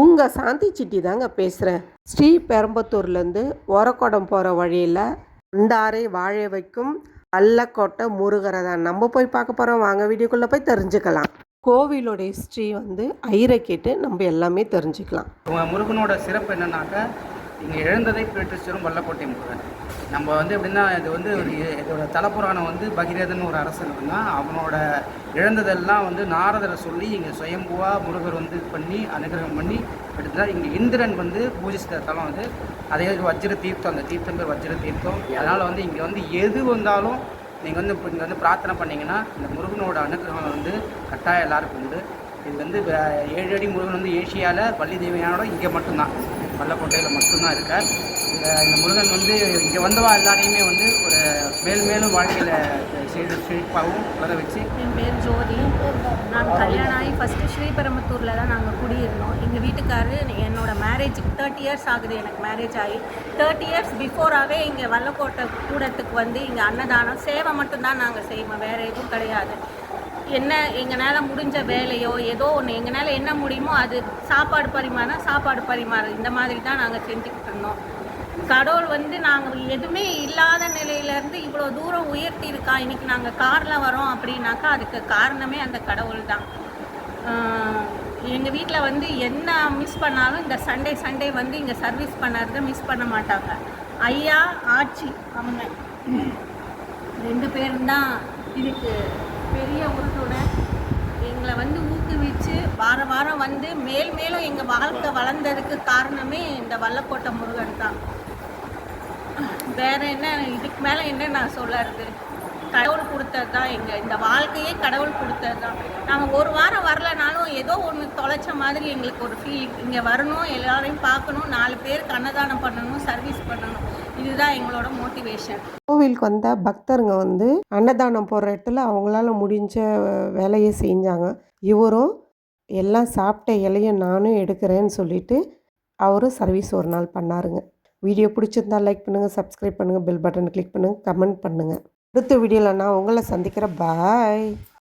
உங்கள் சாந்தி சிட்டி தாங்க பேசுகிறேன். ஸ்ரீபெரும்புத்தூர்லேருந்து ஒரக்குடம் போகிற வழியில் அண்டாரை வாழ வைக்கும் வல்லக்கோட்டை முருகரை தான் நம்ம போய் பார்க்க போகிறோம். வாங்க வீடியோக்குள்ளே போய் தெரிஞ்சுக்கலாம். கோவிலோட ஹிஸ்ட்ரி ஐயரை கேட்டு நம்ம எல்லாமே தெரிஞ்சுக்கலாம். முருகனோட சிறப்பு என்னன்னாக்கா, இங்கே எழுந்ததை பெற்று சேரும் வல்லக்கோட்டை முருகன். நம்ம எப்படின்னா, இது ஒரு இதோட தலப்புராணம் பகீரதன் ஒரு அரசன் இருந்தால், அவனோட இழந்ததெல்லாம் நாரதரை சொல்லி இங்கே சுயம்புவாக முருகர் பண்ணி அனுகிரகம் பண்ணி எடுத்துட்டார். இங்கே இந்திரன் பூஜித்த தலம் அதே வஜ்ர தீர்த்தம், அந்த தீர்த்தம் பேர் வஜ்ர தீர்த்தம். அதனால் இங்கே எது வந்தாலும் நீங்கள் இப்போ இங்கே பிரார்த்தனை பண்ணிங்கன்னா இந்த முருகனோட அனுகிரகம் கட்டாயம் எல்லாருக்கும் உண்டு. இது 7 அடி முருகன் ஏஷியாவில் வள்ளி தேவியானோட இங்கே மட்டும்தான், வல்லக்கோட்டையில் மட்டும்தான் இருக்கார். இந்த முருகன் இங்கே வந்தவா எல்லாரையுமே ஒரு மேலும் வாழ்க்கையில் செழிப்பாகவும் வளர வச்சு. என் பேர் ஜோதி. நான் கல்யாணம் ஆகி ஃபஸ்ட்டு ஸ்ரீபெரும்புத்தூரில் தான் நாங்கள் குடியிருந்தோம். எங்கள் வீட்டுக்காரரு என்னோடய மேரேஜுக்கு 30 இயர்ஸ் ஆகுது. எனக்கு மேரேஜ் ஆகி 30 இயர்ஸ் பிஃபோராகவே இங்கே வல்லக்கோட்டை கூடத்துக்கு இங்கே அன்னதானம் சேவை மட்டும்தான் நாங்கள் செய்வோம், வேறு எதுவும் கிடையாது. என்ன எங்களால் முடிஞ்ச வேலையோ ஏதோ ஒன்று எங்களால் என்ன முடியுமோ அது சாப்பாடு பரிமாறு இந்த மாதிரி தான் நாங்கள் செஞ்சுக்கிட்டு இருந்தோம். கடவுள் நாங்கள் எதுவுமே இல்லாத நிலையிலேருந்து இவ்வளோ தூரம் உயர்த்தி இருக்கா. இன்றைக்கி நாங்கள் காரில் வரோம் அப்படின்னாக்கா அதுக்கு காரணமே அந்த கடவுள் தான். எங்கள் வீட்டில் என்ன மிஸ் பண்ணாலும் இந்த சண்டே இங்கே சர்வீஸ் பண்ணுறத மிஸ் பண்ண மாட்டாங்க. ஐயா ஆச்சி அவங்க 2 பேரும் தான் இதுக்கு பெரிய உறுதுணை. எங்களை ஊக்குவிச்சு வாரம் மேலும் எங்கள் வாழ்க்கை வளர்ந்ததுக்கு காரணமே இந்த வல்லக்கோட்டை முருகன் தான். வேறு என்ன, இதுக்கு மேலே என்ன நான் சொல்லுறது? கடவுள் கொடுத்தது தான், இந்த வாழ்க்கையே கடவுள் கொடுத்தது தான். நாங்கள் ஒரு வாரம் வரலனாலும் ஏதோ ஒன்று தொலைச்ச மாதிரி எங்களுக்கு ஒரு ஃபீலிங். இங்கே வரணும், எல்லாரையும் பார்க்கணும், 4 பேருக்கு அன்னதானம் பண்ணணும், சர்வீஸ் பண்ணணும். இதுதான் எங்களோட மோட்டிவேஷன். கோவிலுக்கு வந்த பக்தருங்க அன்னதானம் போடுற இடத்துல அவங்களால முடிஞ்ச வேலையை செஞ்சாங்க. இவரும் எல்லாம் சாப்பிட்ட இலையும் நானும் எடுக்கிறேன்னு சொல்லிட்டு அவரும் சர்வீஸ் ஒரு நாள் பண்ணாருங்க. வீடியோ பிடிச்சிருந்தா லைக் பண்ணுங்கள், சப்ஸ்கிரைப் பண்ணுங்கள், பெல் பட்டன் கிளிக் பண்ணுங்கள், கமெண்ட் பண்ணுங்கள். அடுத்த வீடியோவில் நான் உங்களை சந்திக்கிறேன். பாய்.